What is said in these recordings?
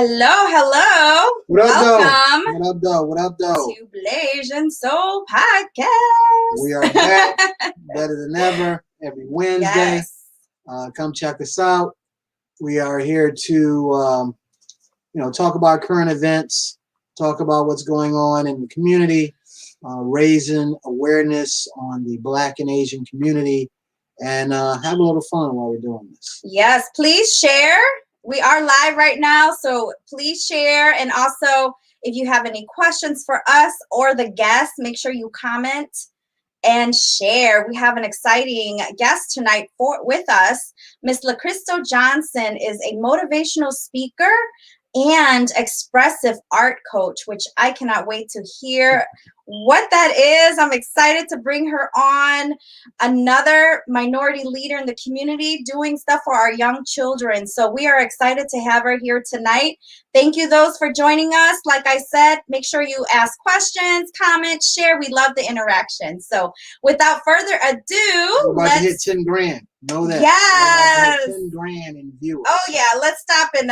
Hello, hello. What up, Welcome. What up, though? What up, though? To Blasian Soul Podcast. We are back, better than ever, every Wednesday. Yes. Come check us out. We are here to, talk about current events, talk about what's going on in the community, raising awareness on the Black and Asian community, and have a little fun while we're doing this. Yes, please share. We are live right now, so please share. And also, if you have any questions for us or the guests, make sure you comment and share. We have an exciting guest tonight with us. Miss LaCrystal Johnson is a motivational speaker and expressive art coach, which I cannot wait to hear what that is. I'm excited to bring her on, another minority leader in the community doing stuff for our young children. So we are excited to have her here tonight. Thank you those for joining us. Like I said, make sure you ask questions, comment, share. We love the interaction. So without further ado, we're about to hit 10 grand. Know that. Yes. 10 grand in viewers. Oh yeah, let's stop and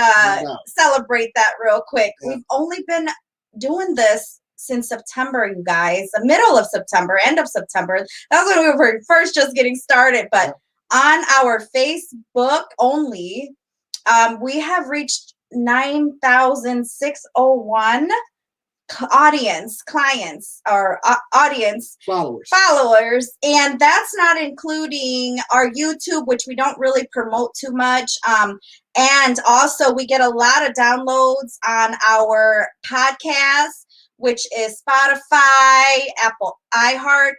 celebrate that real quick. Yeah. We've only been doing this since September, you guys, the middle of September, end of September. That was when we were first just getting started. But on our Facebook only, we have reached 9,601 clients or audience followers, and that's not including our YouTube, which we don't really promote too much, and also we get a lot of downloads on our podcast, which is Spotify, Apple iHeart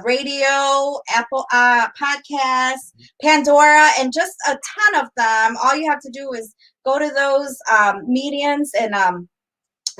Radio, Apple Podcasts, Pandora, and just a ton of them. All you have to do is go to those mediums and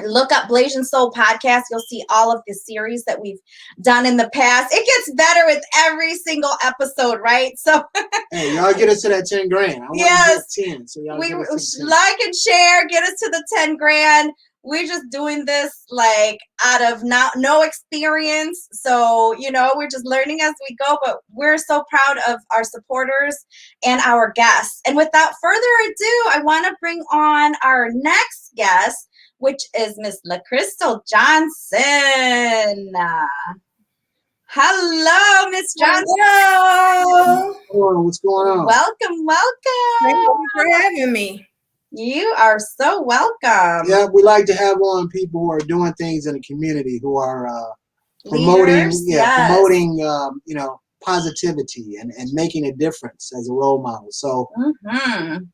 look up Blasian Soul Podcast. You'll see all of the series that we've done in the past. It gets better with every single episode, right? So hey, y'all get us to that 10 grand. Yes. 10, so y'all we get us to 10. Like and share, get us to the 10 grand. We're just doing this like out of no experience. So, we're just learning as we go, but we're so proud of our supporters and our guests. And without further ado, I want to bring on our next guest, which is Miss LaCrystal Johnson. Hello, Miss Johnson. Hello. Hello. What's going on? Welcome. Thank you for having me. You are so welcome. Yeah, we like to have on people who are doing things in the community, who are promoting, positivity and making a difference as a role model. So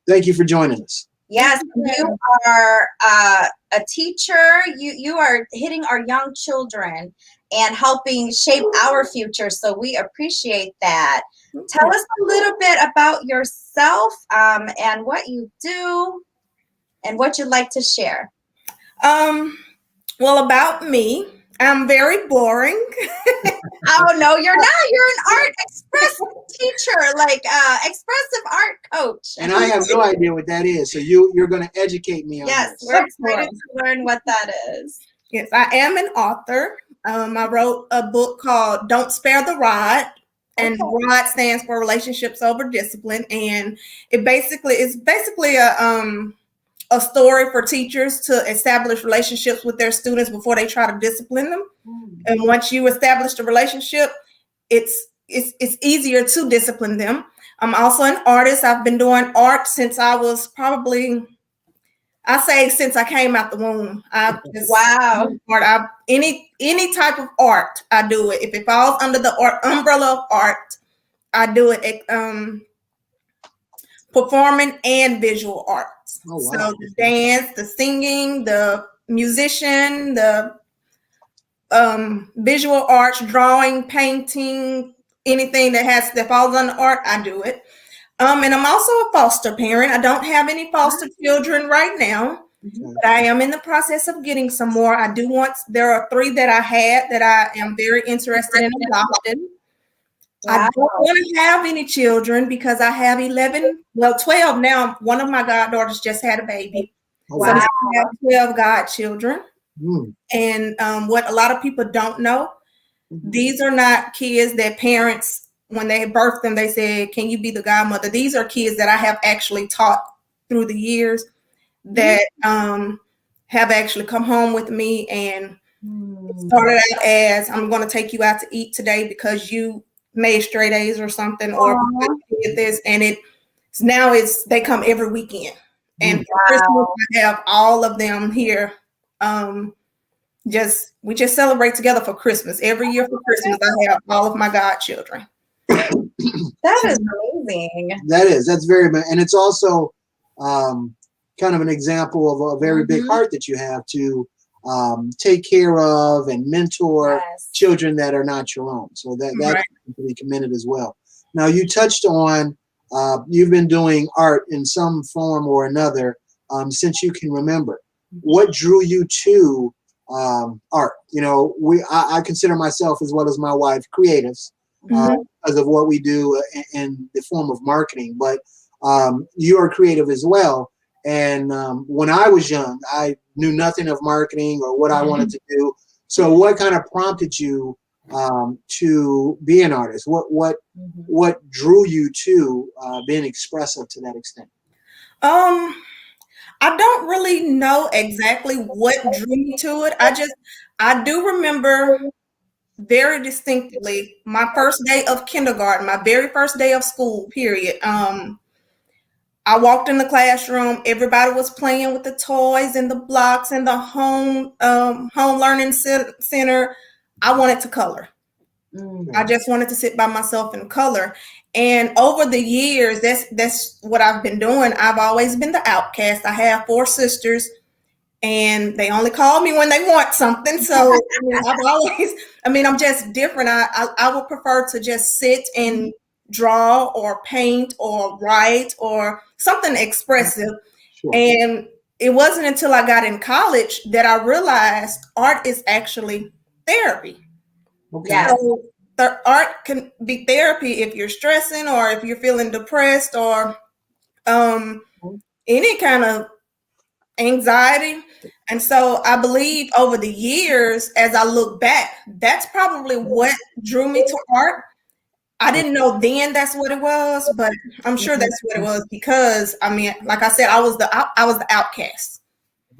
thank you for joining us. Yes, you are a teacher. You are hitting our young children and helping shape our future. So we appreciate that. Tell us a little bit about yourself and what you do and what you'd like to share. Well, about me, I'm very boring. Oh, no, you're not. You're an art expressive teacher, like expressive art coach. And I have no idea what that is. So you're going to educate me on this. Yes, we're excited to learn what that is. Yes, I am an author. I wrote a book called Don't Spare the Rod. And ROD stands for Relationships Over Discipline. And it's basically a story for teachers to establish relationships with their students before they try to discipline them. And once you establish the relationship, it's easier to discipline them. I'm also an artist. I've been doing art since I was since I came out the womb. Any type of art, I do it. If it falls under the umbrella of art, I do it. Performing and visual arts. Oh, wow. So the dance, the singing, the musician, the visual arts, drawing, painting, anything that falls under art, I do it. And I'm also a foster parent. I don't have any foster children right now, but I am in the process of getting some more. There are 3 that I had that I am very interested in adopting. Wow. I don't want to have any children because I have 12 now. One of my goddaughters just had a baby. Wow. So I have 12 godchildren. And what a lot of people don't know, these are not kids that parents, when they birthed them, they said, can you be the godmother? These are kids that I have actually taught through the years. that have actually come home with me and started out as, I'm going to take you out to eat today because you made straight A's or something, or you did this, and they come every weekend. And for Christmas, I have all of them here. We just celebrate together for Christmas. Every year for Christmas, I have all of my godchildren. That is amazing. That's very, and it's also kind of an example of a very big heart that you have to take care of and mentor children that are not your own. So that's to be commended as well. Now, you touched on you've been doing art in some form or another since you can remember. What drew you to art? You know, I consider myself, as well as my wife, creatives because of what we do in the form of marketing. But you are creative as well. And when I was young, I knew nothing of marketing or what I wanted to do. So what kind of prompted you to be an artist? What drew you to being expressive to that extent? I don't really know exactly what drew me to it. I do remember very distinctly my first day of kindergarten, my very first day of school, period. I walked in the classroom. Everybody was playing with the toys and the blocks and the home learning center. I wanted to color. I just wanted to sit by myself and color. And over the years, that's what I've been doing. I've always been the outcast. I have 4 sisters, and they only call me when they want something. So I'm just different. I would prefer to just sit and draw or paint or write or something expressive. Sure. And it wasn't until I got in college that I realized art is actually therapy. Okay. Yeah. So the art can be therapy if you're stressing or if you're feeling depressed or any kind of anxiety. And so I believe over the years, as I look back, that's probably what drew me to art. I didn't know then that's what it was, but I'm sure that's what it was because, like I said, I was the outcast.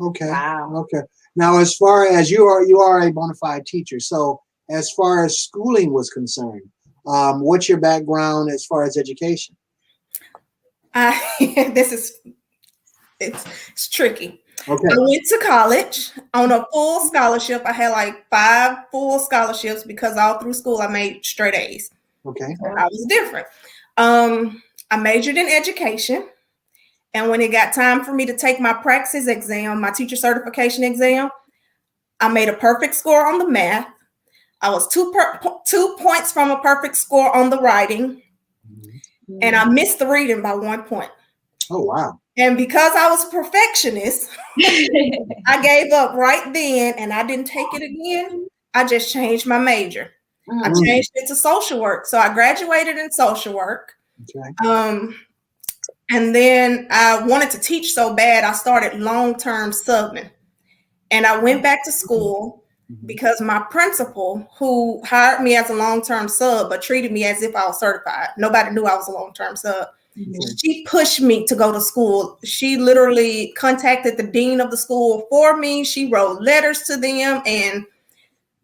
Okay. Wow. Okay. Now, as far as you are a bona fide teacher. So as far as schooling was concerned, what's your background as far as education? It's tricky. Okay. I went to college on a full scholarship. I had like 5 full scholarships because all through school I made straight A's. Okay. I was different. I majored in education. And when it got time for me to take my praxis exam, my teacher certification exam, I made a perfect score on the math. I was 2 points from a perfect score on the writing. And I missed the reading by 1 point. Oh, wow. And because I was a perfectionist, I gave up right then and I didn't take it again. I just changed my major. I changed it to social work. So I graduated in social work. Okay. And then I wanted to teach so bad, I started long-term subbing. And I went back to school because my principal, who hired me as a long-term sub, but treated me as if I was certified. Nobody knew I was a long-term sub. She pushed me to go to school. She literally contacted the dean of the school for me. She wrote letters to them. And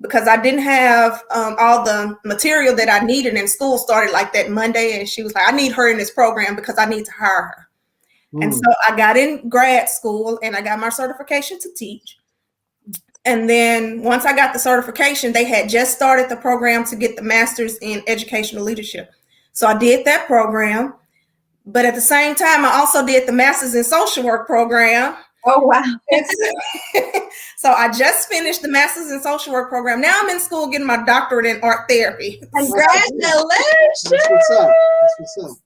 because I didn't have all the material that I needed in school, started like that Monday. And she was like, I need her in this program because I need to hire her. And so I got in grad school and I got my certification to teach. And then once I got the certification, they had just started the program to get the master's in educational leadership. So I did that program. But at the same time, I also did the master's in social work program. Oh, wow. So I just finished the master's in social work program. Now I'm in school getting my doctorate in art therapy. Congratulations. That's what's up. That's what's up.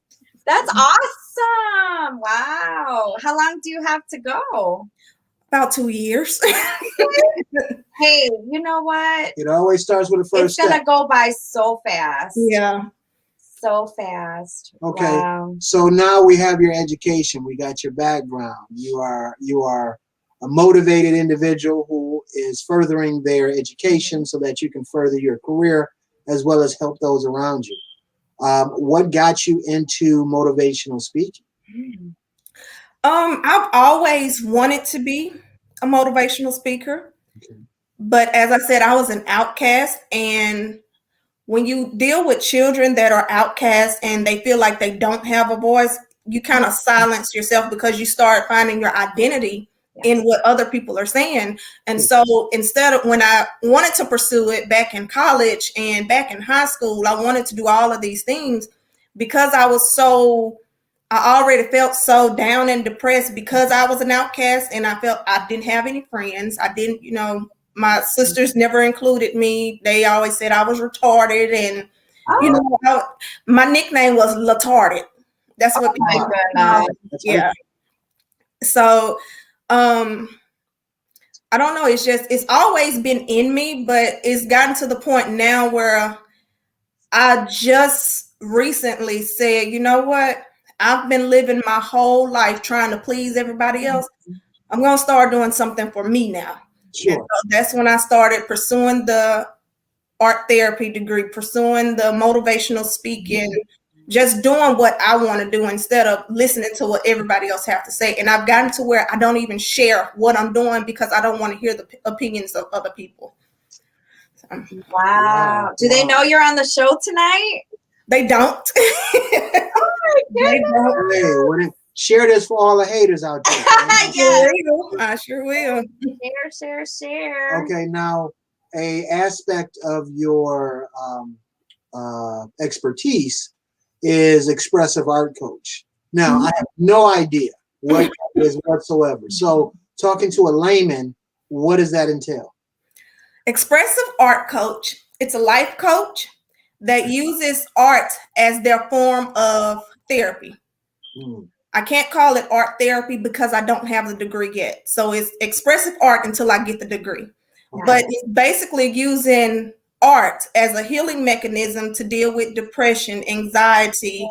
That's awesome. Wow. How long do you have to go? About 2 years. Hey, you know what? It always starts with the first It's going to step. go by so fast. Yeah. So fast. Okay. Wow. So now we have your education. We got your background. You are a motivated individual who is furthering their education so that you can further your career as well as help those around you. What got you into motivational speaking? I've always wanted to be a motivational speaker, Okay. but as I said, I was an outcast. And when you deal with children that are outcast and they feel like they don't have a voice, you kind of silence yourself because you start finding your identity in what other people are saying. And so instead of, when I wanted to pursue it back in college and back in high school, I wanted to do all of these things because I already felt so down and depressed because I was an outcast and I felt I didn't have any friends. I didn't, my sisters never included me. They always said I was retarded, and my nickname was Latarded. That's what people goodness. yeah. So I don't know. It's always been in me, but it's gotten to the point now where I just recently said, you know what? I've been living my whole life trying to please everybody else. I'm going to start doing something for me now. Sure. So that's when I started pursuing the art therapy degree, pursuing the motivational speaking, just doing what I want to do instead of listening to what everybody else have to say. And I've gotten to where I don't even share what I'm doing because I don't want to hear the opinions of other people. So, wow. Do they know you're on the show tonight? they don't. They don't. Hey, share this for all the haters out there. Yes. I sure will. Share. Okay, now a aspect of your expertise is expressive art coach. Now, I have no idea what that is whatsoever. So, talking to a layman, what does that entail? Expressive art coach. It's a life coach that uses art as their form of therapy. I can't call it art therapy because I don't have the degree yet. So it's expressive art until I get the degree. Okay. But it's basically using art as a healing mechanism to deal with depression, anxiety,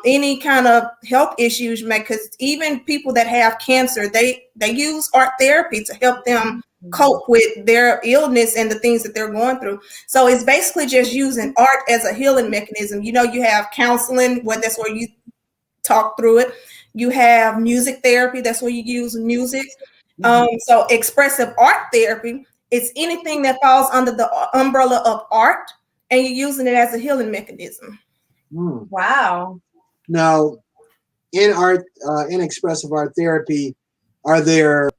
any kind of health issues. Because even people that have cancer, they use art therapy to help them cope with their illness and the things that they're going through. So it's basically just using art as a healing mechanism. You have counseling, where that's where you talk through it. You have music therapy, that's where you use music. So expressive art therapy, it's anything that falls under the umbrella of art, and you're using it as a healing mechanism. Wow. Now, in expressive art therapy, are there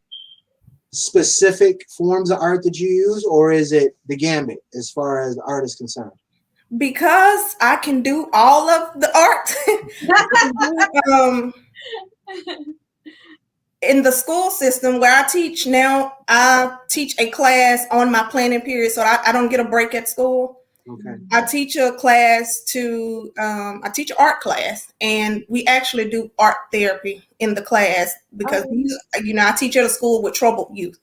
specific forms of art that you use, or is it the gambit as far as the art is concerned? Because I can do all of the art. In the school system where I teach now, I teach a class on my planning period, so I don't get a break at school. Okay. I teach a class I teach an art class, and we actually do art therapy in the class because I teach at a school with troubled youth.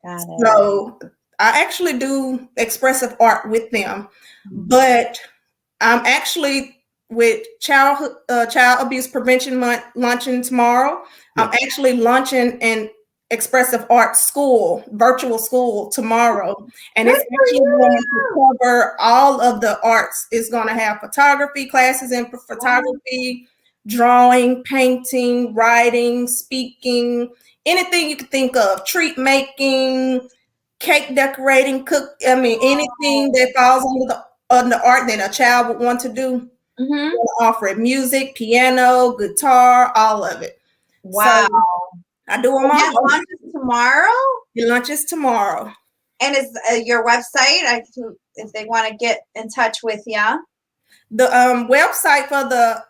Got it. So I actually do expressive art with them, but I'm actually with Child Abuse Prevention Month launching tomorrow. I'm actually launching an expressive art school, virtual school tomorrow. And it's actually going to cover all of the arts. It's going to have photography classes in photography, drawing, painting, writing, speaking, anything you can think of, treat making, cake decorating, anything that falls under art that a child would want to do. We'll offer it: music, piano, guitar, all of it. Wow. So I do them all. Lunches tomorrow? Your lunch is tomorrow. And is your website, if they want to get in touch with you? The website for the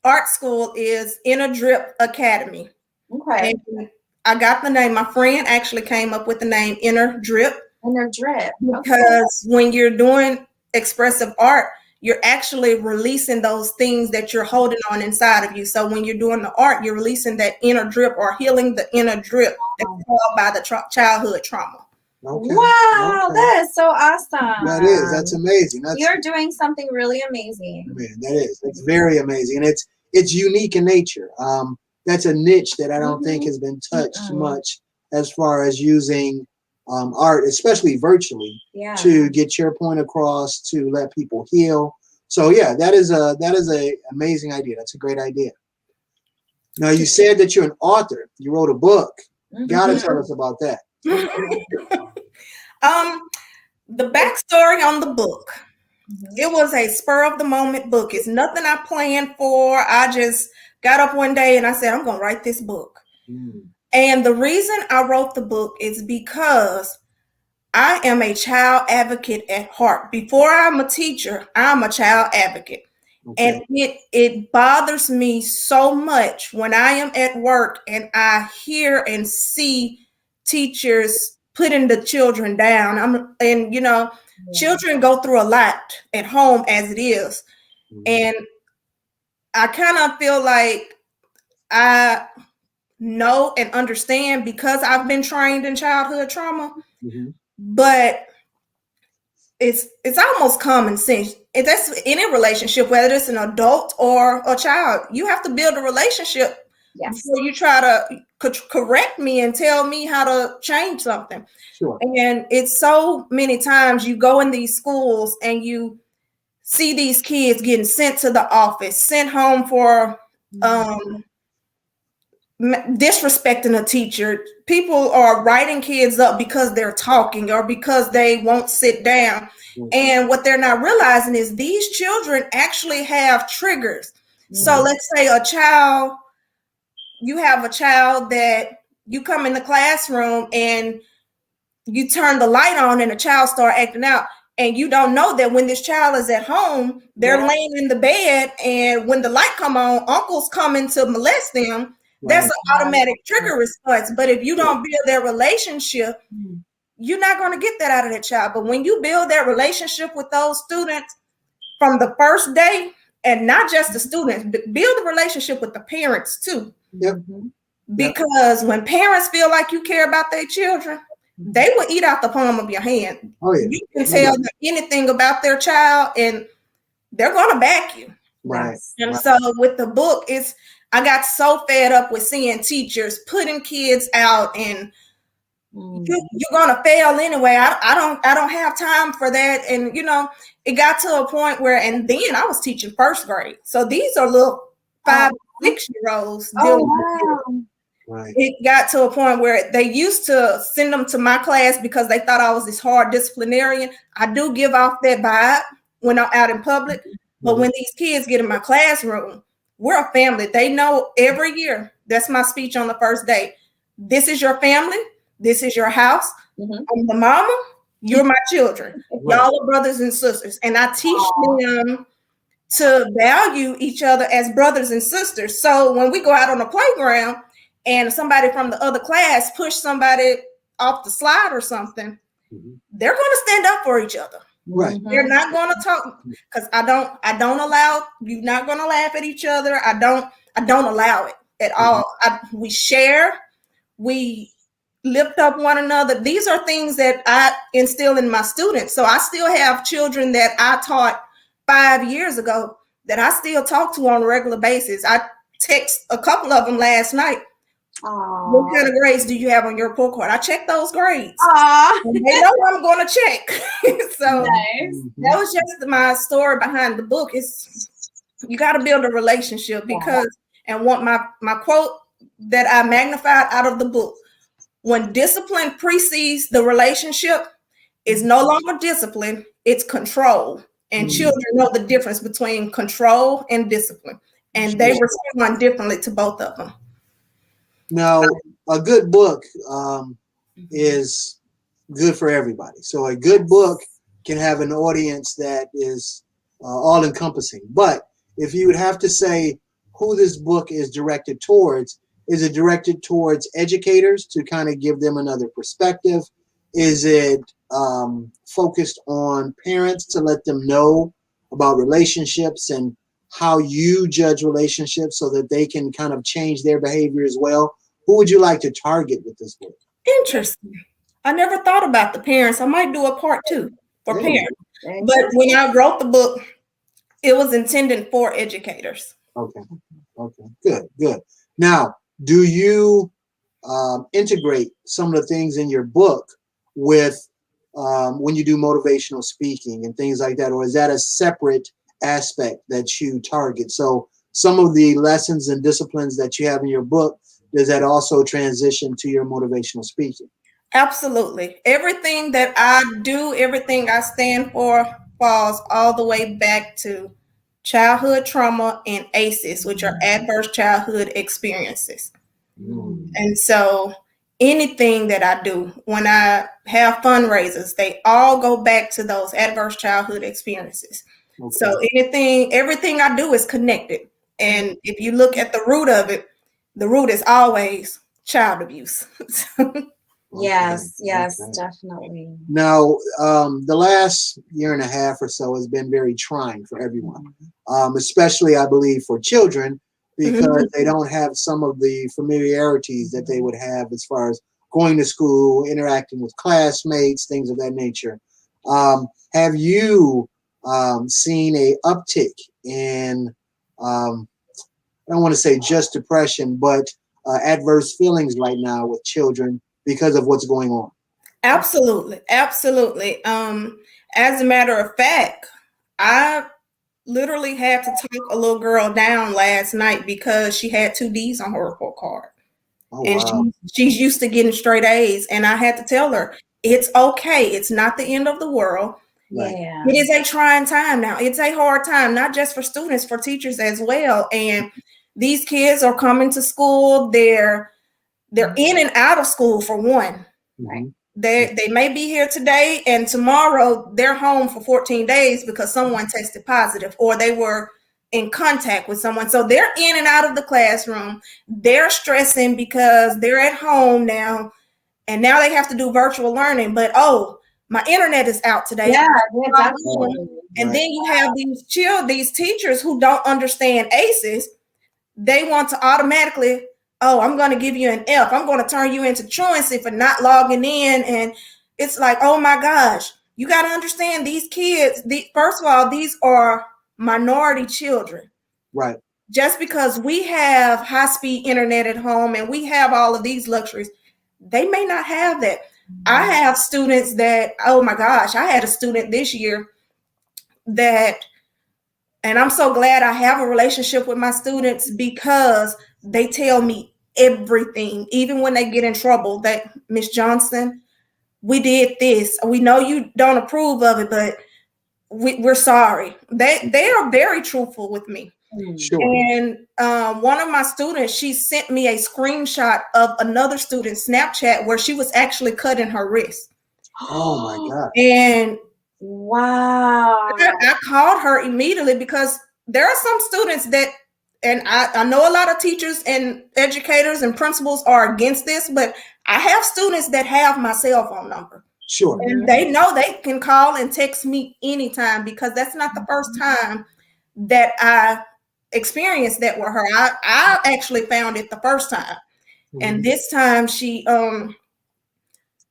art school is Inner Drip Academy. Okay. And I got the name. My friend actually came up with the name Inner Drip. Inner Drip. Because when you're doing expressive art, you're actually releasing those things that you're holding on inside of you. So when you're doing the art, you're releasing that inner drip or healing the inner drip that's caused by the childhood trauma. Okay. Wow, Okay. that is so awesome. That is. That's amazing. You're doing something really amazing. Man, that is. It's very amazing, and it's unique in nature. That's a niche that I don't think has been touched much as far as using art, especially virtually, to get your point across, to let people heal. So yeah, that is a amazing idea. That's a great idea. Now, you said that you're an author. You wrote a book. Got to tell us about that. The backstory on the book. It was a spur of the moment book. It's nothing I planned for. I just got up one day and I said, I'm going to write this book. And the reason I wrote the book is because I am a child advocate at heart. Before I'm a teacher, I'm a child advocate. And it bothers me so much when I am at work and I hear and see teachers putting the children down. Children go through a lot at home as it is. And I kind of feel like I know and understand because I've been trained in childhood trauma, but it's almost common sense. That's any relationship, whether it's an adult or a child. You have to build a relationship before you try to correct me and tell me how to change something. Sure. And it's so many times you go in these schools and you see these kids getting sent to the office, sent home for disrespecting a teacher. People are writing kids up because they're talking or because they won't sit down. And what they're not realizing is these children actually have triggers. So let's say you have a child that you come in the classroom and you turn the light on and the child start acting out. And you don't know that when this child is at home, they're laying in the bed, and when the light come on, uncle's coming to molest them. That's an automatic trigger response. But if you don't build their relationship, you're not going to get that out of that child. But when you build that relationship with those students from the first day, and not just the students, but build a relationship with the parents too. Because when parents feel like you care about their children, they will eat out the palm of your hand. You can tell them anything about their child and they're going to back you. And so with the book, I got so fed up with seeing teachers putting kids out and you're going to fail anyway. I don't have time for that. And, it got to a point where, and then I was teaching first grade. So these are little 5, 6-year-olds. It got to a point where they used to send them to my class because they thought I was this hard disciplinarian. I do give off that vibe when I'm out in public. But when these kids get in my classroom, we're a family. They know every year. That's my speech on the first day. This is your family. This is your house. I'm the mama. You're my children. Y'all are brothers and sisters. And I teach them to value each other as brothers and sisters. So when we go out on the playground and somebody from the other class push somebody off the slide or something, they're going to stand up for each other. They're not going to talk because I don't allow, you're not going to laugh at each other. I don't allow it at all. We share, we lift up one another. These are things that I instill in my students. So I still have children that I taught 5 years ago that I still talk to on a regular basis. I text a couple of them last night. What kind of grades do you have on your report card? I check those grades. And they know I'm going to check. So that was just my story behind the book. You got to build a relationship because, and what my quote that I magnified out of the book, when discipline precedes the relationship, it's no longer discipline, it's control. And children know the difference between control and discipline. And they respond differently to both of them. Now, a good book is good for everybody. So a good book can have an audience that is all-encompassing. But if you would have to say who this book is directed towards, is it directed towards educators to kind of give them another perspective? Is it focused on parents to let them know about relationships and how you judge relationships so that they can kind of change their behavior as well? Who would you like to target with this book? Interesting. I never thought about the parents. I might do a part 2 for parents. But when I wrote the book, it was intended for educators. Okay. Good. Now, do you integrate some of the things in your book with when you do motivational speaking and things like that? Or is that a separate aspect that you target? So some of the lessons and disciplines that you have in your book, does that also transition to your motivational speaking? Absolutely. Everything that I do, everything I stand for falls all the way back to childhood trauma and ACEs, which are adverse childhood experiences. And so anything that I do, when I have fundraisers, they all go back to those adverse childhood experiences. Okay. So everything I do is connected. And if you look at the root of it, the root is always child abuse. Yes, yes, Okay. definitely. Now, the last year and a half or so has been very trying for everyone, especially, I believe, for children, because they don't have some of the familiarities that they would have as far as going to school, interacting with classmates, things of that nature. Have you seen a uptick in, I don't want to say just depression, but adverse feelings right now with children because of what's going on? Absolutely. Absolutely. As a matter of fact, I literally had to talk a little girl down last night because she had 2 D's on her report card. Oh, And wow. she's used to getting straight A's. And I had to tell her, it's okay. It's not the end of the world. Right. Yeah. It is a trying time now. It's a hard time, not just for students, for teachers as well. And these kids are coming to school. They're in and out of school, for one. Right. They may be here today and tomorrow they're home for 14 days because someone tested positive or they were in contact with someone. So they're in and out of the classroom. They're stressing because they're at home now, and now they have to do virtual learning. But my internet is out today. Yeah, yes, absolutely. And then you have these teachers who don't understand ACEs. They want to automatically, I'm going to give you an F. I'm going to turn you into truancy for not logging in. And it's like, oh my gosh, you got to understand these kids. First of all, these are minority children. Right. Just because we have high-speed internet at home and we have all of these luxuries, they may not have that. I have students that, oh my gosh, I had a student this year that, and I'm so glad I have a relationship with my students because they tell me everything, even when they get in trouble, that Miss Johnson, we did this. We know you don't approve of it, but we're sorry. They are very truthful with me. Sure. And one of my students, she sent me a screenshot of another student's Snapchat where she was actually cutting her wrist. Oh my God. And wow. I called her immediately because there are some students that, and I know a lot of teachers and educators and principals are against this, but I have students that have my cell phone number. Sure. And they know they can call and text me anytime because that's not the first time that I experienced that with her. I actually found it the first time. And this time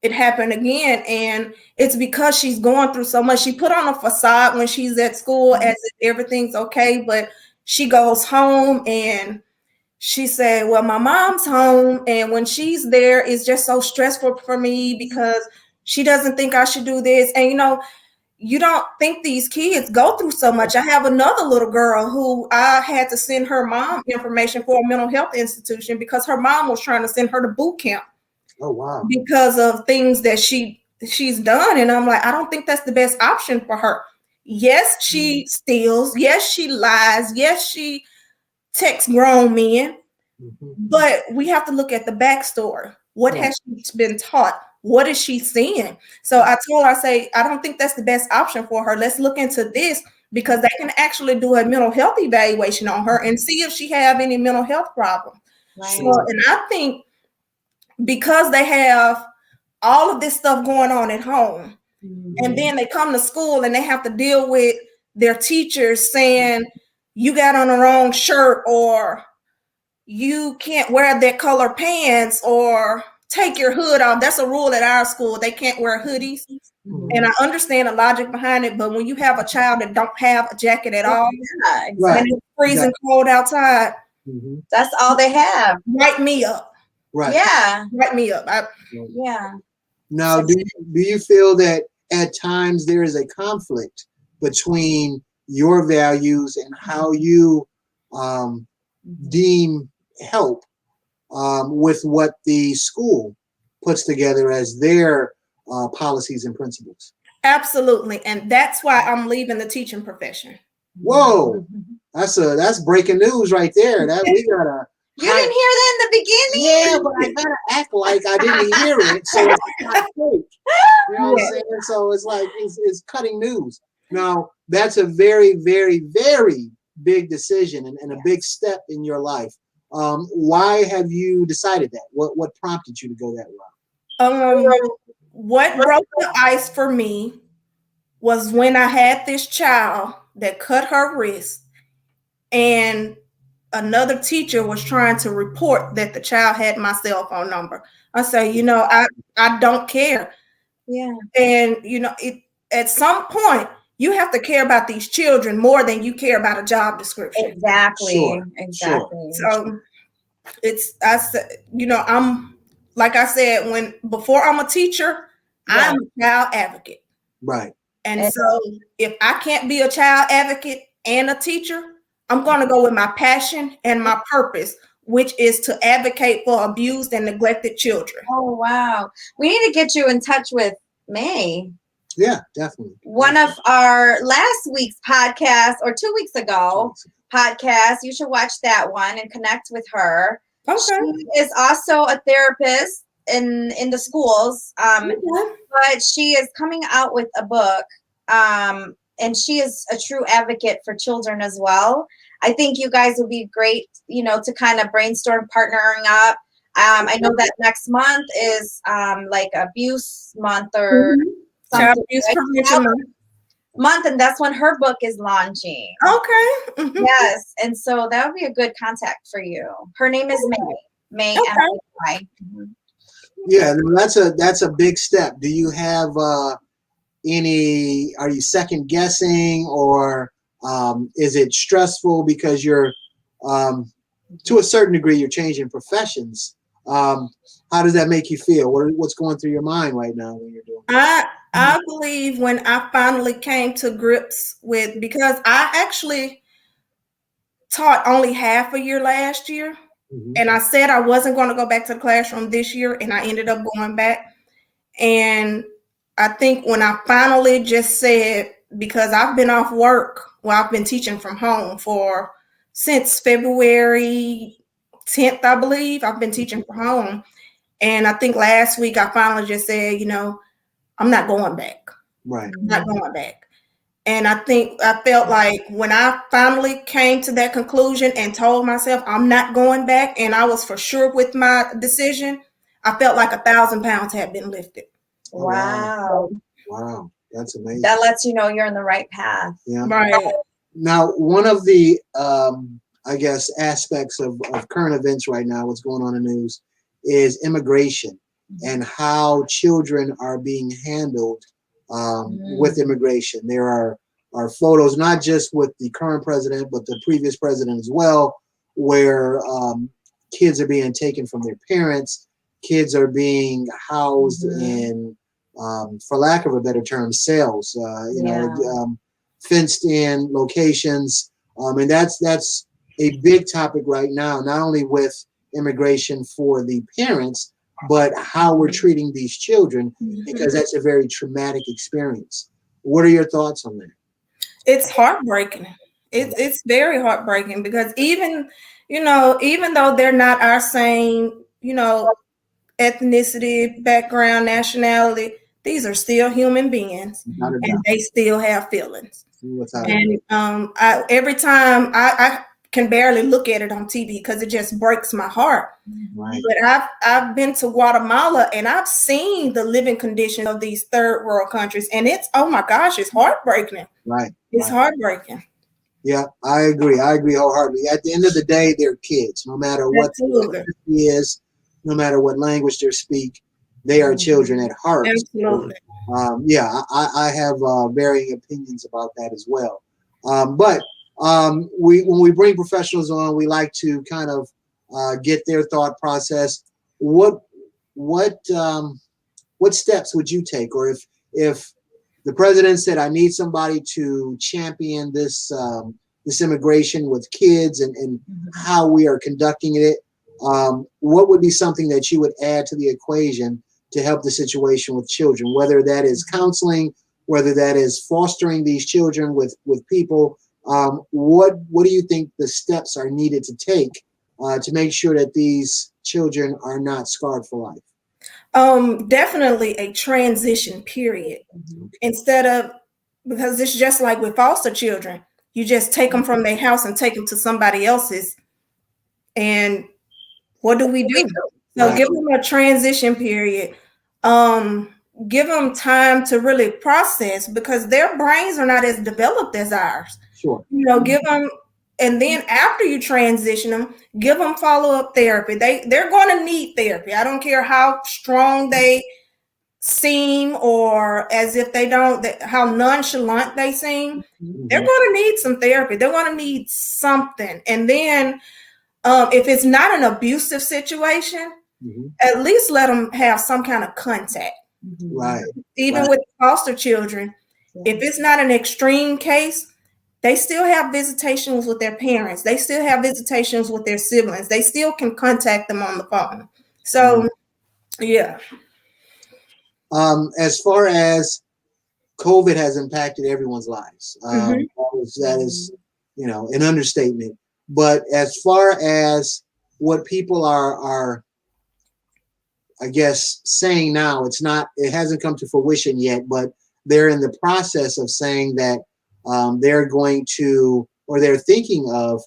it happened again. And it's because she's going through so much. She put on a facade when she's at school as if everything's okay, but she goes home and she said, well, my mom's home. And when she's there, it's just so stressful for me because she doesn't think I should do this. And, you don't think these kids go through so much. I have another little girl who I had to send her mom information for a mental health institution because her mom was trying to send her to boot camp. Oh, wow. Because of things that she's done. And I'm like, I don't think that's the best option for her. Yes, she steals. Yes, she lies. Yes, she texts grown men. But we have to look at the backstory. What has she been taught? What is she seeing? So I told her, I don't think that's the best option for her. Let's look into this because they can actually do a mental health evaluation on her and see if she have any mental health problems. Right. So, and I think because they have all of this stuff going on at home, and then they come to school and they have to deal with their teachers saying, you got on the wrong shirt, or you can't wear that color pants, or take your hood off. That's a rule at our school. They can't wear hoodies. And I understand the logic behind it, but when you have a child that don't have a jacket at all, Right. and it's freezing cold outside, that's all they have. write me up. Right. Yeah. Write me up. Yeah. Now, do you feel that at times there is a conflict between your values and how you deem help with what the school puts together as their policies and principles. Absolutely. And that's why I'm leaving the teaching profession. Whoa, that's breaking news right there. That we gotta. You didn't hear that in the beginning? Yeah, but I gotta act like I didn't hear it, so it's not fake. You know what I'm saying? So it's like it's cutting news. Now that's a very, very, very big decision and a big step in your life. Why have you decided that? What prompted you to go that route? What broke the ice for me was when I had this child that cut her wrist, and another teacher was trying to report that the child had my cell phone number. I say, I don't care. Yeah. And at some point you have to care about these children more than you care about a job description. Exactly. Sure. Exactly. So I'm like I said, before I'm a teacher, I'm a child advocate. Right. And so if I can't be a child advocate and a teacher, I'm going to go with my passion and my purpose, which is to advocate for abused and neglected children. Oh, wow. We need to get you in touch with May. Yeah, definitely. One of our last week's podcast, or 2 weeks ago podcast, you should watch that one and connect with her. Okay. She is also a therapist in the schools, but she is coming out with a book, and she is a true advocate for children as well. I think you guys would be great, to kind of brainstorm partnering up. I know that next month is like abuse month or Child abuse prevention month, and that's when her book is launching. Okay. Mm-hmm. Yes, and so that would be a good contact for you. Her name is May. Okay. Yeah, that's a big step. Do you have are you second guessing, or is it stressful because you're to a certain degree you're changing professions? How does that make you feel? What's going through your mind right now when you're doing it? I believe when I finally came to grips with, because I actually taught only half a year last year, and I said I wasn't going to go back to the classroom this year, and I ended up going back. And I think when I finally just said, because I've been off work, I've been teaching from home since February 10th, I believe. I've been teaching from home. And I think last week I finally just said, I'm not going back. Right. I'm not going back. And I think I felt like when I finally came to that conclusion and told myself I'm not going back, and I was for sure with my decision, I felt like 1,000 pounds had been lifted. Wow. Wow. That's amazing. That lets you know you're in the right path. Yeah. Right. Now, one of the, I guess, aspects of current events right now, what's going on in the news, is immigration and how children are being handled with immigration. There are photos, not just with the current president, but the previous president as well, where kids are being taken from their parents. Kids are being housed in, for lack of a better term, cells, fenced in locations. And that's a big topic right now, not only with immigration for the parents, but how we're treating these children, because that's a very traumatic experience. What are your thoughts on that? It's heartbreaking. It's very heartbreaking, because even though they're not our same, ethnicity, background, nationality, these are still human beings, and they still have feelings. And every time I can barely look at it on TV because it just breaks my heart. Right. But I've been to Guatemala, and I've seen the living conditions of these third world countries, and it's, oh my gosh, it's heartbreaking. Right. It's heartbreaking. Yeah, I agree wholeheartedly. At the end of the day, they're kids. No matter what the ethnicity is, no matter what language they speak, they are children at heart. Absolutely. I have varying opinions about that as well. But when we bring professionals on, we like to kind of get their thought process. What steps would you take, or if the president said, "I need somebody to champion this this immigration with kids and how we are conducting it. What would be something that you would add to the equation to help the situation with children, whether that is counseling, whether that is fostering these children with people? What do you think the steps are needed to take to make sure that these children are not scarred for life? Definitely a transition period. Instead of, because it's just like with foster children, you just take them from their house and take them to somebody else's. And what do we do? So give them a transition period. Give them time to really process, because their brains are not as developed as ours. Sure. Give them, and then after you transition them, give them follow-up therapy. They're going to need therapy. I don't care how strong they seem or as if they don't, how nonchalant they seem. They're going to need some therapy. They're going to need something. And then if it's not an abusive situation, at least let them have some kind of contact. Right. Even with foster children, if it's not an extreme case, they still have visitations with their parents. They still have visitations with their siblings. They still can contact them on the phone. So, yeah. As far as COVID has impacted everyone's lives, that is, an understatement. But as far as what people are, I guess, saying now, it hasn't come to fruition yet, but they're in the process of saying that they're going to, or they're thinking of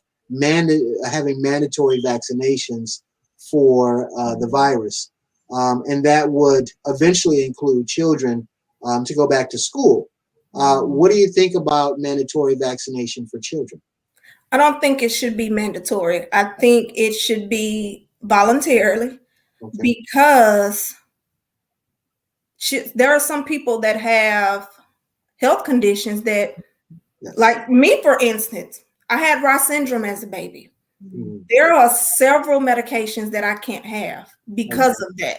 having mandatory vaccinations for the virus. And that would eventually include children to go back to school. What do you think about mandatory vaccination for children? I don't think it should be mandatory. I think it should be voluntarily, because there are some people that have health conditions that, like me, for instance, I had Rh syndrome as a baby. There are several medications that I can't have because of that.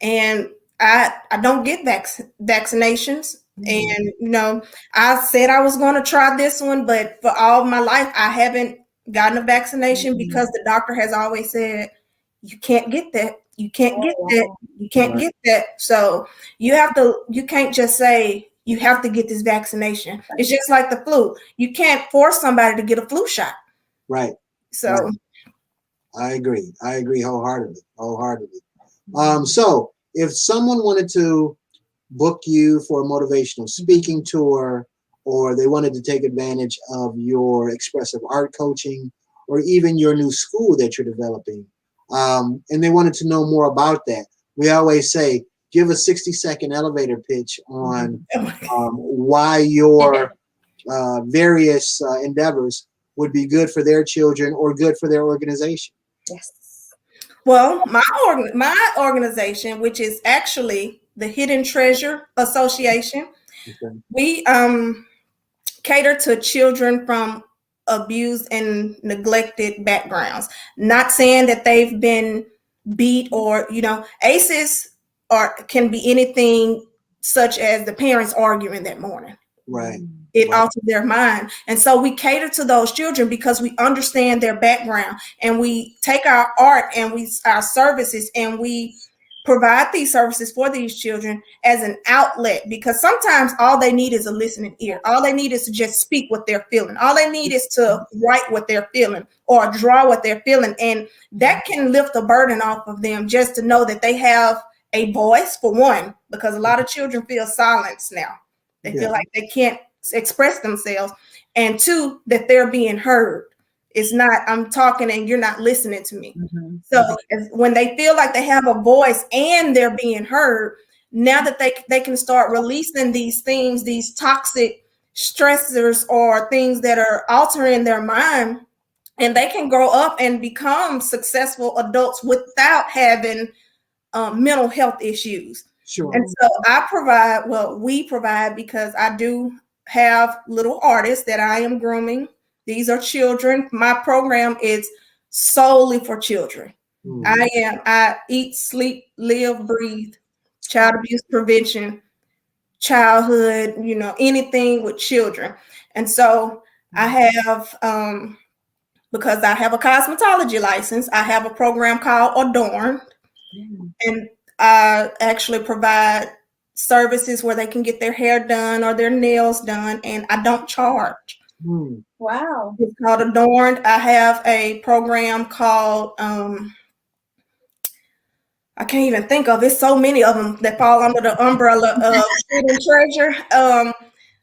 And I don't get vaccinations. And, I said I was going to try this one, but for all my life, I haven't gotten a vaccination because the doctor has always said, you can't get that. You can't get that. You can't get that. So you can't just say you have to get this vaccination. It's just like the flu. You can't force somebody to get a flu shot. Right. So I agree wholeheartedly. So if someone wanted to book you for a motivational speaking tour, or they wanted to take advantage of your expressive art coaching, or even your new school that you're developing, and they wanted to know more about that, we always say, give a 60-second elevator pitch on why your various endeavors would be good for their children or good for their organization. Yes. Well, my organization, which is actually the Hidden Treasure Association, we cater to children from abused and neglected backgrounds. Not saying that they've been beat or, ACEs can be anything such as the parents arguing that morning. Right. It alters their mind. And so we cater to those children because we understand their background, and we take our art and our services, and we provide these services for these children as an outlet, because sometimes all they need is a listening ear. All they need is to just speak what they're feeling. All they need is to write what they're feeling or draw what they're feeling. And that can lift the burden off of them, just to know that they have a voice, for one, because a lot of children feel silenced now. They feel like they can't express themselves. And two, that they're being heard. It's not, I'm talking and you're not listening to me. So when they feel like they have a voice and they're being heard, now that they can start releasing these things, these toxic stressors or things that are altering their mind, and they can grow up and become successful adults without having mental health issues. Sure. And so we provide, because I do have little artists that I am grooming. These are children. My program is solely for children. I eat, sleep, live, breathe, child abuse prevention, childhood, anything with children. And so I have, because I have a cosmetology license, I have a program called Adorn, and I actually provide services where they can get their hair done or their nails done, and I don't charge. Wow. It's called Adorned. I have a program called I can't even think of. It's so many of them that fall under the umbrella of Hidden Treasure.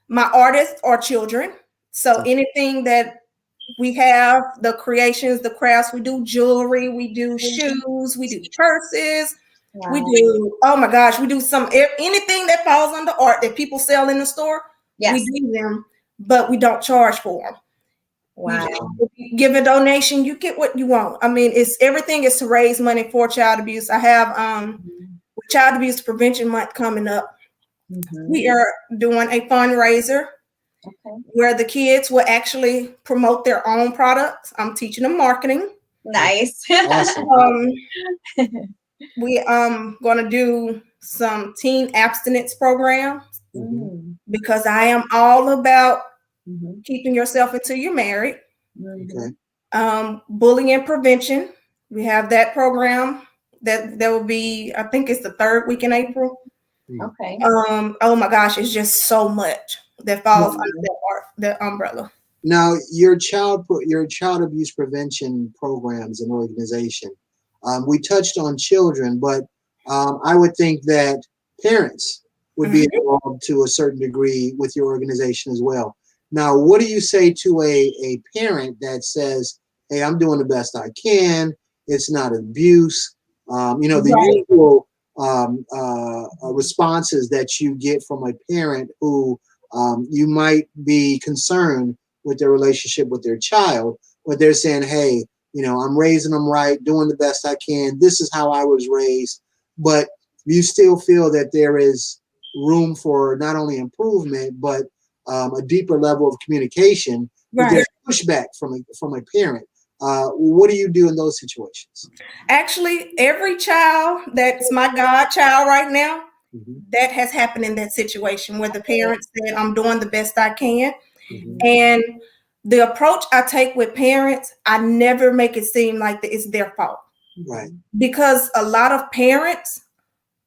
My artists are children, so anything that we have, the creations, the crafts, we do jewelry, we do shoes, we do purses, we do, oh my gosh, we do anything that falls under art that people sell in the store. Yes. We do them, but we don't charge for them. Wow. If you give a donation, you get what you want. I mean, everything is to raise money for child abuse. I have Child Abuse Prevention Month coming up. We are doing a fundraiser where the kids will actually promote their own products. I'm teaching them marketing. Nice. Awesome. We going to do some teen abstinence programs because I am all about keeping yourself until you're married. Bullying prevention. We have that program that will be, I think it's the 3rd week in April. Okay. Oh my gosh, it's just so much that falls under that umbrella. Now, your child abuse prevention programs and organization. We touched on children, but I would think that parents would be involved to a certain degree with your organization as well. Now, what do you say to a parent that says, "Hey, I'm doing the best I can. It's not abuse." The usual responses that you get from a parent who you might be concerned with their relationship with their child, but they're saying, "Hey, I'm raising them right, doing the best I can. This is how I was raised." But you still feel that there is room for not only improvement, but a deeper level of communication. But there's pushback from a parent. What do you do in those situations? Actually, every child that's my godchild right now, that has happened in that situation where the parents said, "I'm doing the best I can." And the approach I take with parents, I never make it seem like it's their fault. Right. Because a lot of parents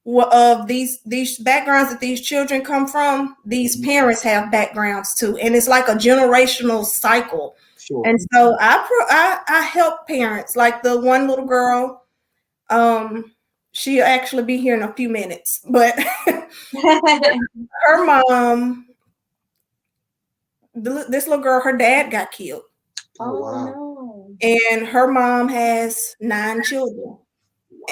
of these backgrounds that these children come from, these parents have backgrounds too. And it's like a generational cycle. Sure. And so I help parents. Like the one little girl, she'll actually be here in a few minutes, but her mom, this little girl, her dad got killed. Oh, wow. No. And her mom has 9 children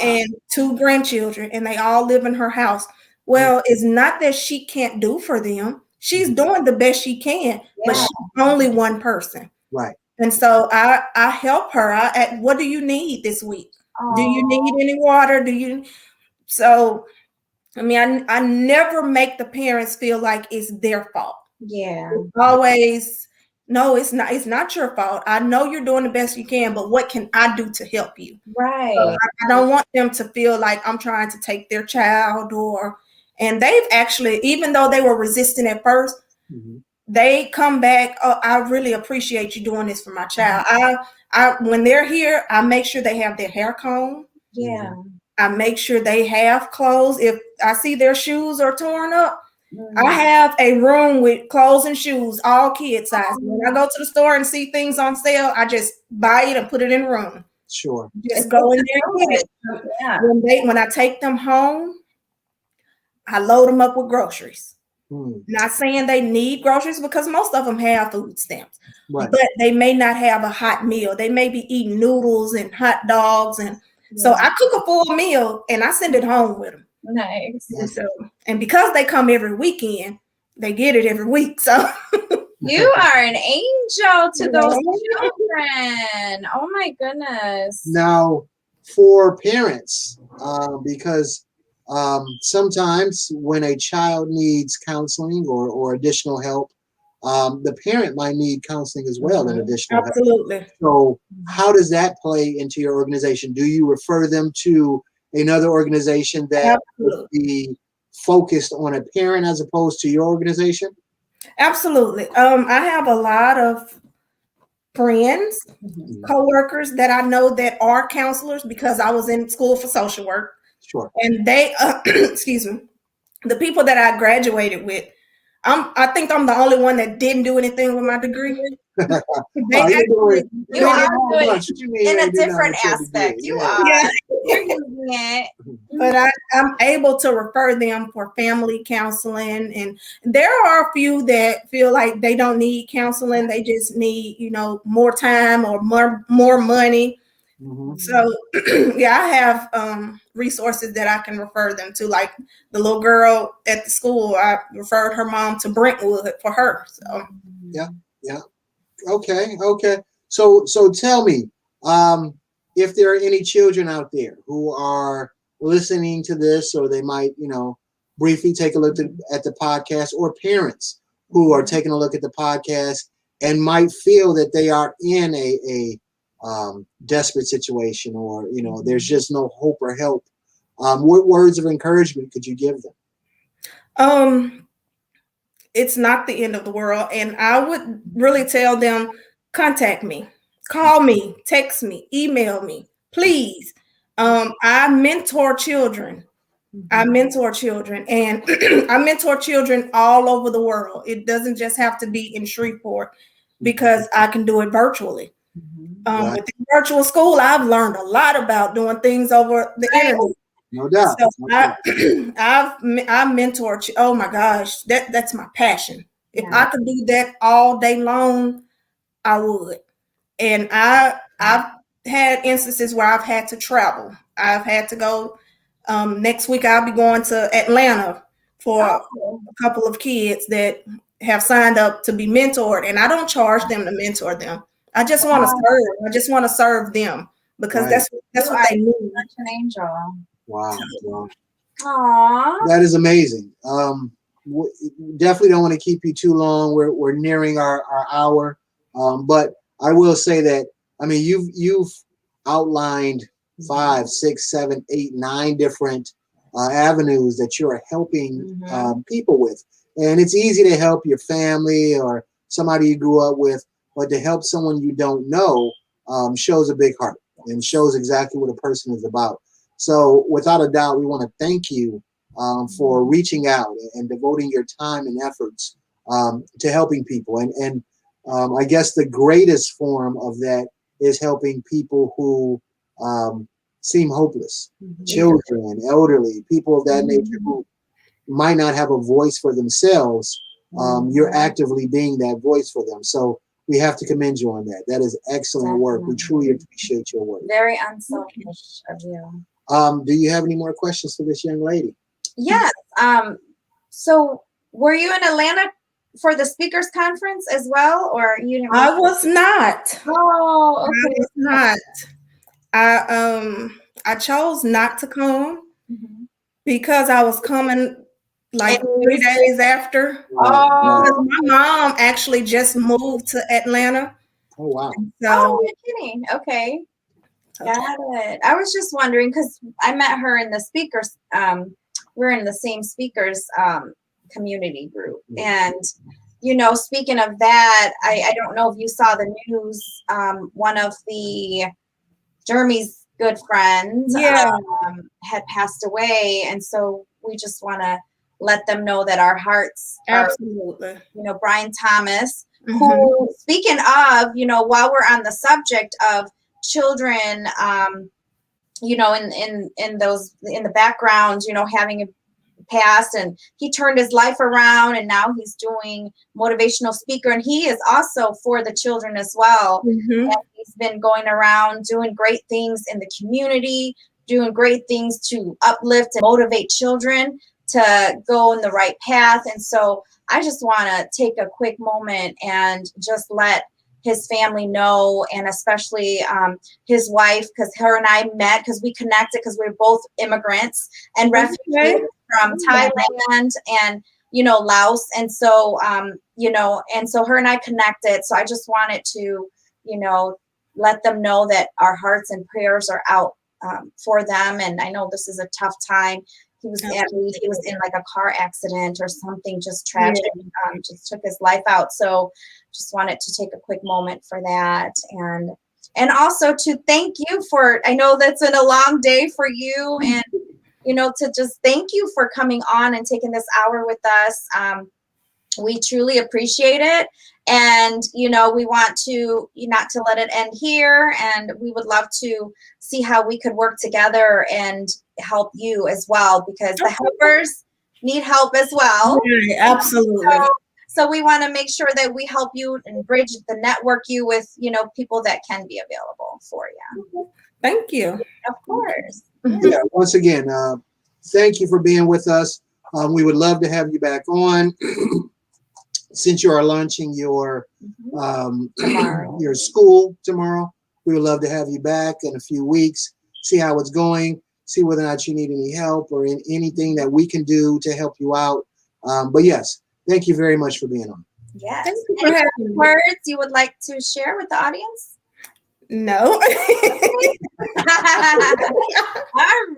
and 2 grandchildren, and they all live in her house. Well, it's not that she can't do for them. She's doing the best she can, but she's only one person. Right. And so I help her. What do you need this week? Do you need any water? So, I mean, I never make the parents feel like it's their fault. Yeah. It's always, no, it's not your fault. I know you're doing the best you can, but what can I do to help you? Right. So I don't want them to feel like I'm trying to take their child and they've actually, even though they were resistant at first, they come back. "Oh, I really appreciate you doing this for my child." When they're here, I make sure they have their hair combed. Yeah. I make sure they have clothes. If I see their shoes are torn up, I have a room with clothes and shoes, all kid size. When I go to the store and see things on sale, I just buy it and put it in the room. Sure. Just go in there and get it. Yeah. When I take them home, I load them up with groceries. Not saying they need groceries because most of them have food stamps, but they may not have a hot meal. They may be eating noodles and hot dogs. And so I cook a full meal and I send it home with them. Nice. And because they come every weekend, they get it every week. So you are an angel to those children. Oh my goodness. Now, for parents, because sometimes when a child needs counseling or additional help, the parent might need counseling as well and additional help. Absolutely. So how does that play into your organization? Do you refer them to another organization that would be focused on a parent as opposed to your organization? Absolutely. I have a lot of friends, coworkers that I know that are counselors because I was in school for social work, Sure. and they, excuse me, the people that I graduated with. I think I'm the only one that didn't do anything with my degree. They Oh, actually, You are doing What you mean in you a ain't doing different nothing to the aspect. degree? You Yeah. are. yeah. You're using it. But I'm able to refer them for family counseling. And there are a few that feel like they don't need counseling. They just need, more time or more money. Mhm. So yeah, I have resources that I can refer them to. Like the little girl at the school, I referred her mom to Brentwood for her. So Yeah. Yeah. Okay. Okay. So tell me, if there are any children out there who are listening to this, or they might, briefly take a look at the podcast, or parents who are taking a look at the podcast and might feel that they are in a desperate situation, or there's just no hope or help. What words of encouragement could you give them? um it's not the end of the world. And I would really tell them, contact me, call me, text me, email me, please. I mentor children. I mentor children, and I mentor children all over the world. It doesn't just have to be in Shreveport because I can do it virtually. Right. With the virtual school, I've learned a lot about doing things over the internet. No doubt. So No doubt. I mentor. Oh my gosh, that's my passion. If Yeah. I could do that all day long, I would. And I've had instances where I've had to travel. I've had to go. Next week I'll be going to Atlanta for a couple of kids that have signed up to be mentored, and I don't charge them to mentor them. I just want to serve. I just want to serve them because Right. that's what they need. Such an angel. Wow. Wow. Aww. That is amazing. Definitely don't want to keep you too long. We're nearing our hour, but I will say that you've outlined 5, 6, 7, 8, 9 different avenues that you're helping people with, and it's easy to help your family or somebody you grew up with, but to help someone you don't know shows a big heart and shows exactly what a person is about. So without a doubt, we want to thank you for reaching out and devoting your time and efforts to helping people. And I guess the greatest form of that is helping people who seem hopeless, children, elderly, people of that nature who might not have a voice for themselves. You're actively being that voice for them. So we have to commend you on that. That is excellent work. We truly appreciate your work. Very unselfish of you. Do you have any more questions for this young lady? Yes. So were you in Atlanta for the speakers conference as well, or you didn't? I was not. Oh, I okay. was not. I chose not to come because I was coming like 3 days after. Oh, Because my mom actually just moved to Atlanta. Oh, wow. So you're kidding. Okay. Got it. I was just wondering because I met her in the speakers. We're in the same speakers community group, and speaking of that, I don't know if you saw the news. One of the Jeremy's good friends had passed away, and so we just want to let them know that our hearts absolutely. are, Brian Thomas, who, speaking of, while we're on the subject of children, in the background, having passed, and he turned his life around, and now he's doing motivational speaker, and he is also for the children as well. And he's been going around doing great things in the community, doing great things to uplift and motivate children to go in the right path. And so I just want to take a quick moment and just let his family know, and especially his wife, because her and I met because we connected because we're both immigrants and refugees from Thailand and Laos, and so and so her and I connected. So I just wanted to let them know that our hearts and prayers are out for them. And I know this is a tough time, He was, I believe he was in like a car accident or something, just tragic. Just took his life out. So just wanted to take a quick moment for that. And also to thank you for, I know that's been a long day for you, and, you know, to just thank you for coming on and taking this hour with us. We truly appreciate it. And, you know, we want to not to let it end here. And we would love to see how we could work together and help you as well, because the helpers need help as well. Right, absolutely. So we want to make sure that we help you and bridge the network you with, you know, people that can be available for you. Thank you. Of course. Yeah, once again, thank you for being with us. We would love to have you back on. Since you are launching your your school tomorrow, we would love to have you back in a few weeks, see how it's going, see whether or not you need any help or anything that we can do to help you out. But yes, thank you very much for being on. Yes. Thank you for Any having me. words you would like to share with the audience? No. All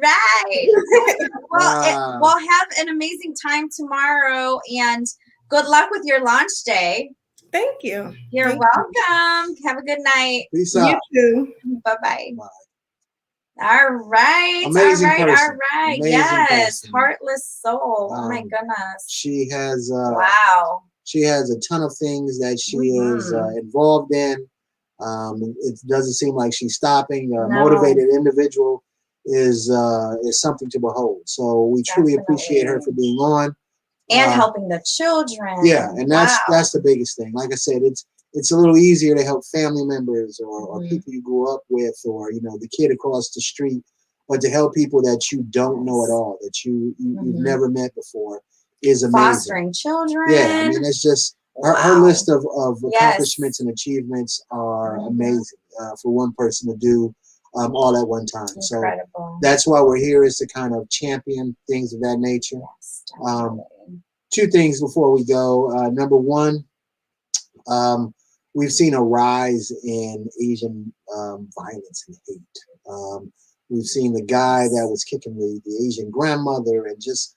right. Well, we'll have an amazing time tomorrow, and good luck with your launch day. Thank you. You're welcome. Have a good night. Peace out. You too. Bye-bye. Bye. All right. Amazing all right. person. All right. Amazing Yes. person. Heartless soul. Oh my goodness. She has wow. She has a ton of things that she is involved in. It doesn't seem like she's stopping. A motivated individual is something to behold. So we truly appreciate her for being on and helping the children. Yeah, and that's the biggest thing. Like I said, it's a little easier to help family members or people you grew up with, or you know, the kid across the street, but to help people that you don't know at all, that you've never met before, is amazing. Fostering children. Yeah, I mean, it's just her list of accomplishments and achievements are amazing for one person to do all at one time. Incredible. So that's why we're here, is to kind of champion things of that nature. Yes, two things before we go. Number one, we've seen a rise in Asian violence and hate. We've seen the guy that was kicking the Asian grandmother, and just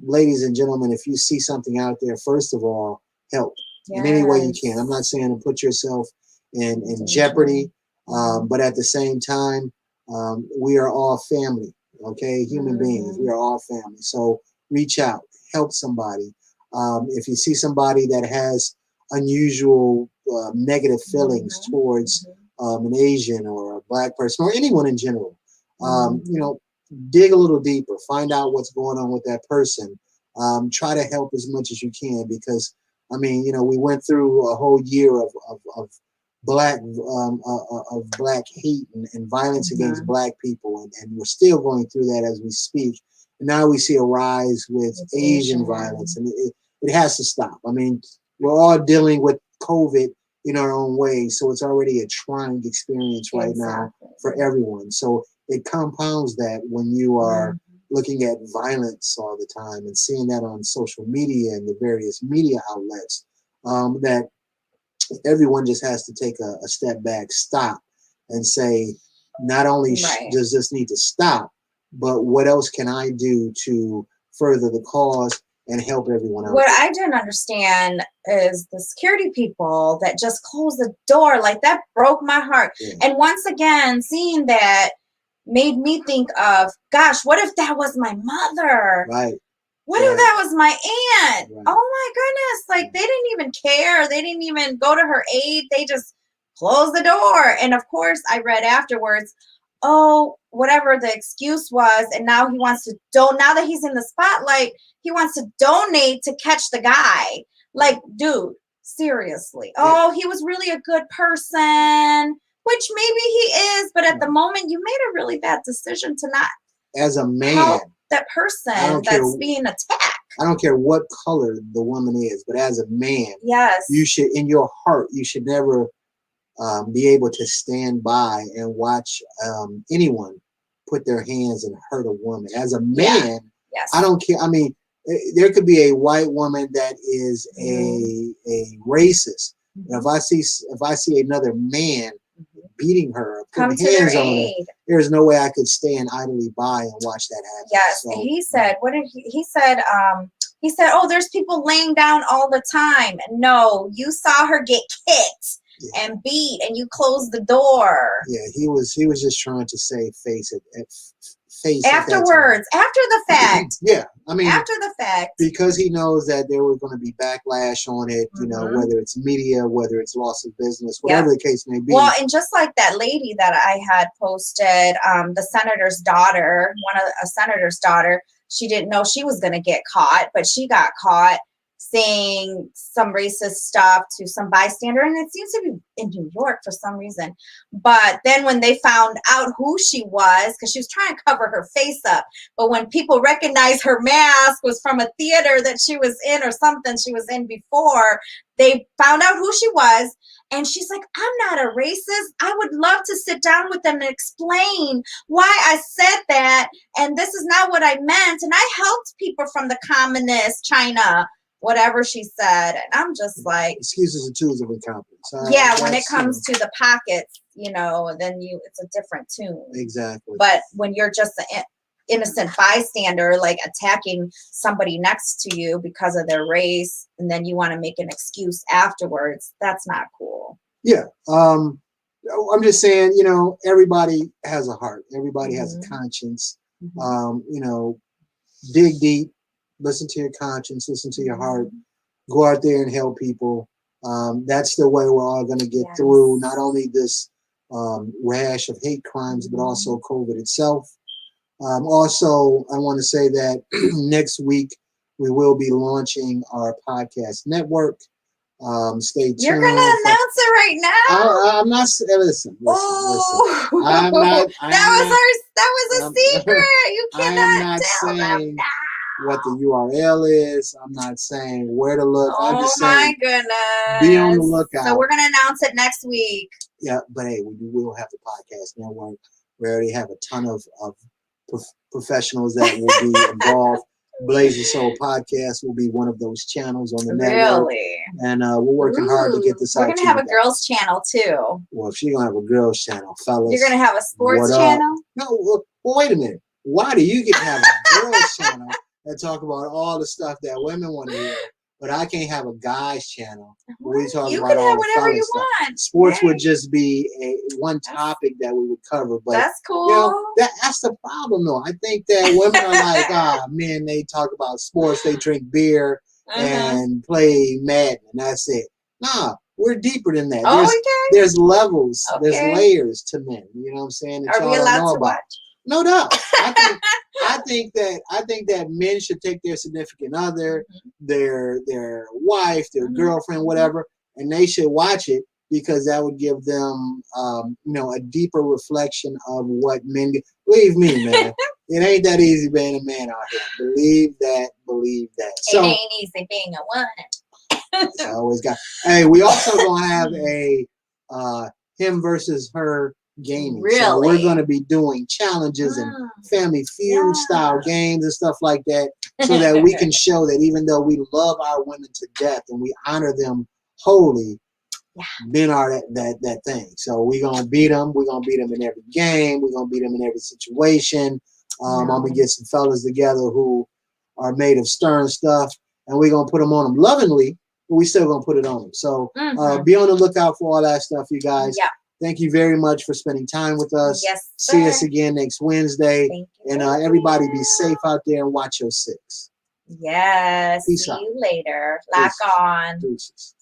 ladies and gentlemen, if you see something out there, first of all, help in any way you can. I'm not saying to put yourself in jeopardy, but at the same time, we are all family, okay? Human beings, we are all family. So reach out, help somebody. If you see somebody that has unusual negative feelings towards an Asian or a Black person or anyone in general, you know, dig a little deeper, find out what's going on with that person. Try to help as much as you can, because I mean, you know, we went through a whole year of black hate and violence against Black people, and we're still going through that as we speak. And now we see a rise with Asian violence, and it has to stop. I mean, we're all dealing with COVID in our own way, so it's already a trying experience right now for everyone. So it compounds that when you are looking at violence all the time and seeing that on social media and the various media outlets, that everyone just has to take a step back, stop, and say, not only does this need to stop, but what else can I do to further the cause and help everyone else? What I don't understand is the security people that just closed the door. Like, that broke my heart. And once again, seeing that made me think of, gosh, what if that was my mother? Right. What if that was my aunt? Right. Oh my goodness. Like, they didn't even care. They didn't even go to her aid. They just closed the door. And of course, I read afterwards, oh, whatever the excuse was, and now he wants to now that he's in the spotlight, he wants to donate to catch the guy. Like, dude, seriously. Oh, he was really a good person, which maybe he is, but at the moment you made a really bad decision to not as a man help that person that's being attacked. I don't care what color the woman is, but as a man, you should, in your heart, you should never be able to stand by and watch anyone put their hands and hurt a woman. As a man, I don't care. I mean, there could be a white woman that is a racist. And if I see another man beating her, putting hands on her, there's no way I could stand idly by and watch that happen. Yes, So, he said, what did he said, oh, there's people laying down all the time. No, you saw her get kicked and beat, and you closed the door. Yeah, he was just trying to say face it. Afterwards, after the fact. Yeah, I mean, after the fact, because he knows that there was going to be backlash on it. You know, whether it's media, whether it's loss of business, whatever the case may be. Well, and just like that lady that I had posted, the senator's daughter, a senator's daughter, she didn't know she was going to get caught, but she got caught saying some racist stuff to some bystander, and it seems to be in New York for some reason. But then when they found out who she was, because she was trying to cover her face up, but when people recognized her mask was from a theater that she was in or something she was in before, they found out who she was. And she's like, I'm not a racist. I would love to sit down with them and explain why I said that. And this is not what I meant. And I helped people from the communist China, whatever she said. And I'm just like, excuses and tools of incompetence. When it comes to the pockets, then it's a different tune. Exactly. But when you're just an innocent bystander, like attacking somebody next to you because of their race, and then you want to make an excuse afterwards, that's not cool. Yeah. I'm just saying, everybody has a heart. Everybody has a conscience. Dig deep. Listen to your conscience, listen to your heart, go out there and help people. That's the way we're all going to get through not only this rash of hate crimes, but also COVID itself. Also, I want to say that next week we will be launching our podcast network. Stay tuned. You're going to announce it right now? I'm not. Listen. I'm not. That was a secret. You cannot tell them now. What the URL is. I'm not saying where to look. I'm just saying, goodness. Be on the lookout. So we're going to announce it next week. Yeah, but hey, we will have the podcast network. We already have a ton of professionals that will be involved. Blasian Soul Podcast will be one of those channels on the network. Really? And we're working hard to get this out. We're going to have a girls channel too. Well, if she's going to have a girls channel, fellas. You're going to have a sports channel? No, well, wait a minute. Why do you get to have a girls channel and talk about all the stuff that women want to hear, but I can't have a guys channel where we talk about all the fun stuff? Want. Sports would just be one topic that we would cover. But that's cool. That's the problem, though. I think that women are like, men, they talk about sports, they drink beer and play Madden, and that's it. Nah, we're deeper than that. There's levels, there's layers to men. You know what I'm saying? Are we allowed to watch? No doubt. I think that men should take their significant other, their wife, their girlfriend, whatever, and they should watch it because that would give them, a deeper reflection of what men get. Believe me, man, it ain't that easy being a man out here. Believe that. So, it ain't easy being a woman. I always got. Hey, we also gonna have a him versus her gaming. Really? So we're going to be doing challenges and family feud style games and stuff like that, so that we can show that even though we love our women to death and we honor them wholly, men are that thing. So we're going to beat them. We're going to beat them in every game. We're going to beat them in every situation. I'm going to get some fellas together who are made of stern stuff, and we're going to put them on them lovingly, but we still going to put it on them. So be on the lookout for all that stuff, you guys. Yeah. Thank you very much for spending time with us. Yes, sir. See us again next Wednesday. Thank you. And everybody be safe out there and watch your six. Yes. Peace See out. you later. Lock on. Deuces.